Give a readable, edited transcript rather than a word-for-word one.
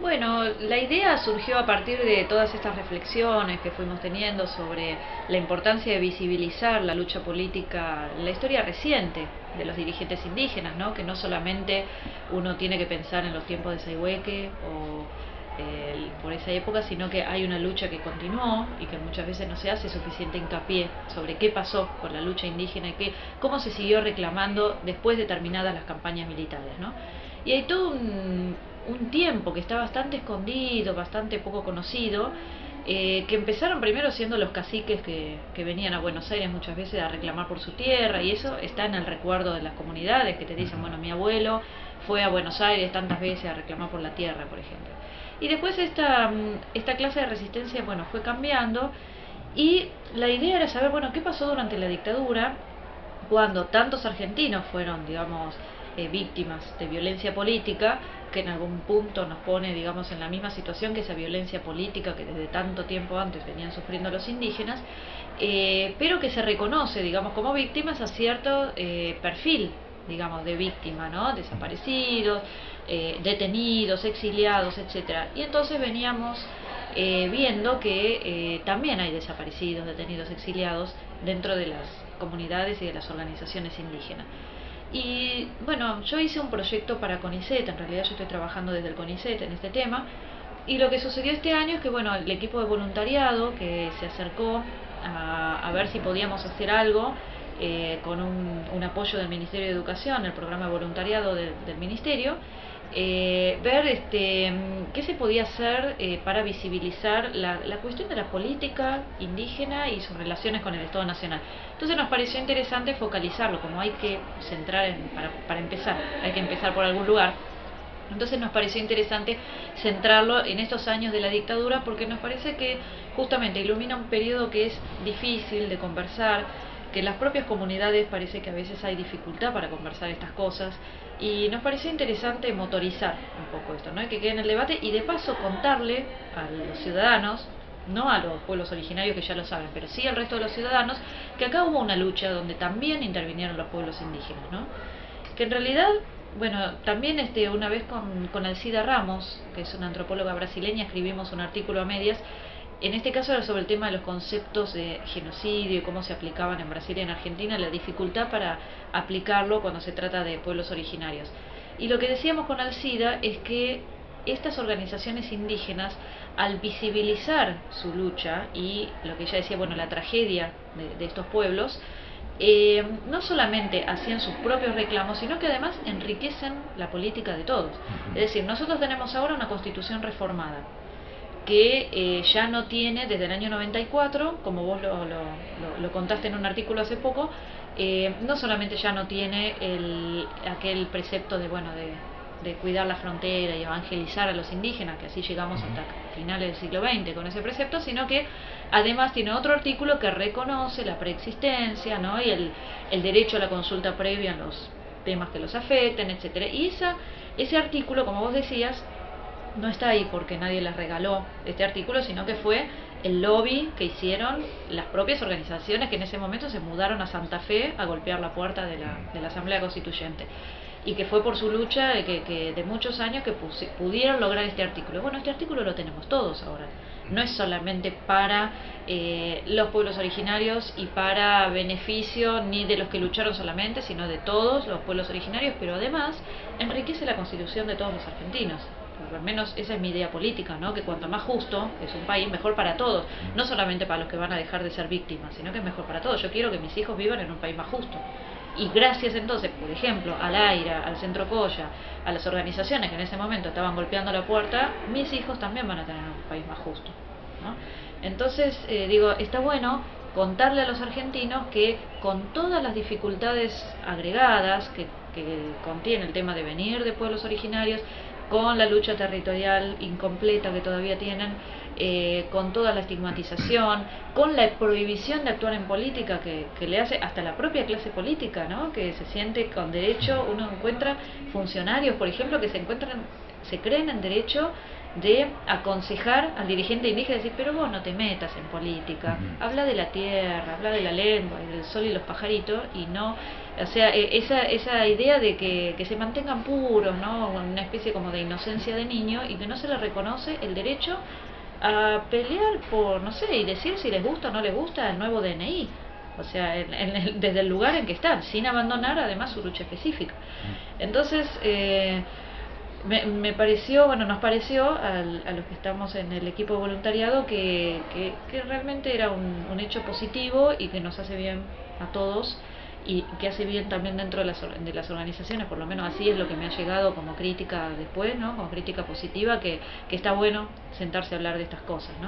Bueno, la idea surgió a partir de todas estas reflexiones que fuimos teniendo sobre la importancia de visibilizar la lucha política, la historia reciente de los dirigentes indígenas, ¿no? Que no solamente uno tiene que pensar en los tiempos de Sayhueque o por esa época, sino que hay una lucha que continuó y que muchas veces no se hace suficiente hincapié sobre qué pasó con la lucha indígena y cómo se siguió reclamando después de terminadas las campañas militares, ¿no? Y hay todo un tiempo que está bastante escondido, bastante poco conocido, que empezaron primero siendo los caciques que venían a Buenos Aires muchas veces a reclamar por su tierra, y eso está en el recuerdo de las comunidades que te dicen, bueno, mi abuelo fue a Buenos Aires tantas veces a reclamar por la tierra, por ejemplo. Y después esta clase de resistencia, bueno, fue cambiando, y la idea era saber, bueno, qué pasó durante la dictadura, cuando tantos argentinos fueron, digamos, víctimas de violencia política, que en algún punto nos pone, digamos, en la misma situación que esa violencia política que desde tanto tiempo antes venían sufriendo los indígenas, pero que se reconoce, digamos, como víctimas a cierto perfil, digamos, de víctima, ¿no? Desaparecidos, detenidos, exiliados, etcétera. Y entonces veníamos viendo que también hay desaparecidos, detenidos, exiliados dentro de las comunidades y de las organizaciones indígenas. Y bueno, yo hice un proyecto para CONICET, en realidad yo estoy trabajando desde el CONICET en este tema, y lo que sucedió este año es que bueno, el equipo de voluntariado que se acercó a ver si podíamos hacer algo con un apoyo del Ministerio de Educación, el programa de voluntariado del Ministerio, ver qué se podía hacer para visibilizar la cuestión de la política indígena y sus relaciones con el Estado Nacional. Entonces nos pareció interesante focalizarlo, como hay que centrar, para empezar, hay que empezar por algún lugar. Entonces nos pareció interesante centrarlo en estos años de la dictadura, porque nos parece que justamente ilumina un periodo que es difícil de conversar, que en las propias comunidades parece que a veces hay dificultad para conversar estas cosas, y nos pareció interesante motorizar un poco esto, ¿no? Y que quede en el debate, y de paso contarle a los ciudadanos, no a los pueblos originarios que ya lo saben, pero sí al resto de los ciudadanos, que acá hubo una lucha donde también intervinieron los pueblos indígenas, ¿no? Que en realidad, bueno, también una vez con Alcida Ramos, que es una antropóloga brasileña, escribimos un artículo a medias. En este caso era sobre el tema de los conceptos de genocidio y cómo se aplicaban en Brasil y en Argentina, la dificultad para aplicarlo cuando se trata de pueblos originarios. Y lo que decíamos con Alcida es que estas organizaciones indígenas, al visibilizar su lucha y lo que ella decía, bueno, la tragedia de estos pueblos, no solamente hacían sus propios reclamos, sino que además enriquecen la política de todos. Es decir, nosotros tenemos ahora una constitución reformada que ya no tiene, desde el año 94, como vos lo contaste en un artículo hace poco, no solamente ya no tiene aquel precepto de cuidar la frontera y evangelizar a los indígenas, que así llegamos hasta finales del siglo XX con ese precepto, sino que además tiene otro artículo que reconoce la preexistencia, ¿no? Y el derecho a la consulta previa en los temas que los afecten, etcétera. Y ese artículo, como vos decías, no está ahí porque nadie les regaló este artículo, sino que fue el lobby que hicieron las propias organizaciones que en ese momento se mudaron a Santa Fe a golpear la puerta de la Asamblea Constituyente, y que fue por su lucha de muchos años que pudieron lograr este artículo. Bueno, este artículo lo tenemos todos ahora, no es solamente para los pueblos originarios y para beneficio ni de los que lucharon solamente, sino de todos los pueblos originarios, pero además enriquece la constitución de todos los argentinos. Por lo menos esa es mi idea política, ¿no? Que cuanto más justo es un país, mejor para todos, no solamente para los que van a dejar de ser víctimas, sino que es mejor para todos. Yo quiero que mis hijos vivan en un país más justo. Y gracias entonces, por ejemplo, al AIRA, al Centro Coya, a las organizaciones que en ese momento estaban golpeando la puerta, mis hijos también van a tener un país más justo, ¿no? Entonces, digo, está bueno contarle a los argentinos que con todas las dificultades agregadas que contiene el tema de venir de pueblos originarios, con la lucha territorial incompleta que todavía tienen, con toda la estigmatización, con la prohibición de actuar en política que le hace hasta la propia clase política, ¿no? Que se siente con derecho. Uno encuentra funcionarios, por ejemplo, que se encuentran se creen en derecho de aconsejar al dirigente indígena y decir, pero vos no te metas en política, habla de la tierra, habla de la lengua, y del sol y los pajaritos, y no, o sea, esa idea de que se mantengan puros, ¿no? Una especie como de inocencia de niño, y que no se le reconoce el derecho a pelear por, no sé, y decir si les gusta o no les gusta el nuevo DNI. O sea, desde el lugar en que están, sin abandonar además su lucha específica. Entonces, me pareció, bueno, nos pareció a los que estamos en el equipo de voluntariado que realmente era un hecho positivo y que nos hace bien a todos y que hace bien también dentro de las organizaciones, por lo menos así es lo que me ha llegado como crítica después, ¿no? Como crítica positiva, que está bueno sentarse a hablar de estas cosas, ¿no?